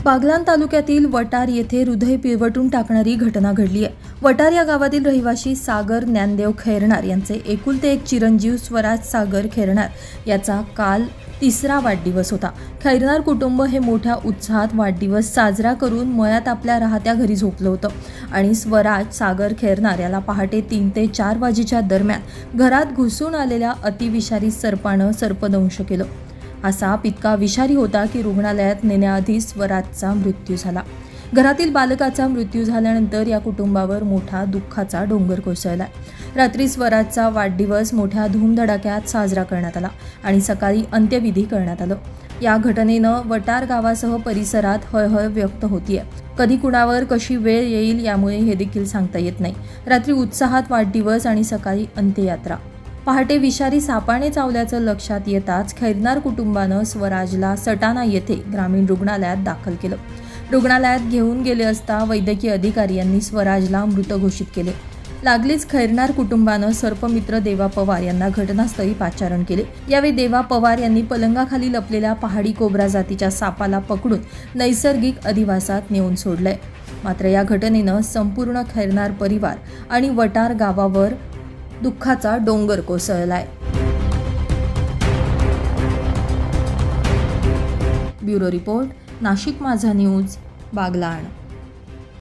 बागलाण तालुक्यातील वटार येथे हृदय पिळवटून टाकणारी घटना घडली आहे। वटार या गावातील रहिवासी सागर ज्ञानदेव खैरनार यांचे एकुलते एक चिरंजीव स्वराज सागर खैरनार याचा काल 3रा वाढदिवस होता। खैरनार कुटुंब हे मोठ्या उत्साहात वाढदिवस साजरा करून मळ्यात आपल्या राहत्या घरी झोपलं होतं आणि स्वराज सागर खैरनार याला पहाटे 3 ते 4 वाजेच्या दरम्यान घरात घुसून आलेल्या अतिविषारी सर्पानं सर्पदंश केलं। हा साप इतका विषारी होता की रुग्णालयात नेण्याआधी स्वराजचा मृत्यू झाला। घरातील बालकाचा मृत्यू झाल्यानंतर या कुटुंबावर मोठा दुःखाचा डोंगर कोसळला। रात्री स्वराजचा वाढदिवस मोठ्या धूमधडाक्यात साजरा करण्यात आला आणि सकाळी अंत्यविधी करण्यात आलं। या घटनेनं वटार गावासह परिसरात हळहळ व्यक्त होतीये। कधी कुणावर कशी वेळ येईल यामुळे हे देखील सांगता येत नाही। रात्री उत्साहात वाढदिवस आणि सकाळी अंत्ययात्रा। पहाटे विषारी सापाने चावल्याचं लक्षात येताच खैरनार कुटुंबानं स्वराजला सटाणा येथे ग्रामीण रुग्णालयात दाखल केलं। रुग्णालयात घेऊन गेले असता वैद्यकीय अधिकारी यांनी स्वराजला मृत घोषित केले। लागलीच खैरनार कुटुंबानं सर्पमित्र देवा पवार यांना घटनास्थळी पाचारण केले। यावेळी देवा पवार यांनी पलंगाखाली लपलेल्या पहाडी कोब्रा जातीच्या सापाला पकडून नैसर्गिक अधिवासात नेऊन सोडलंय। मात्र या घटनेनं संपूर्ण खैरनार परिवार आणि वटार गावावर दुःखाचा डोंगर कोसळलाय। ब्युरो रिपोर्ट, नाशिक माझा न्यूज, बागलाण।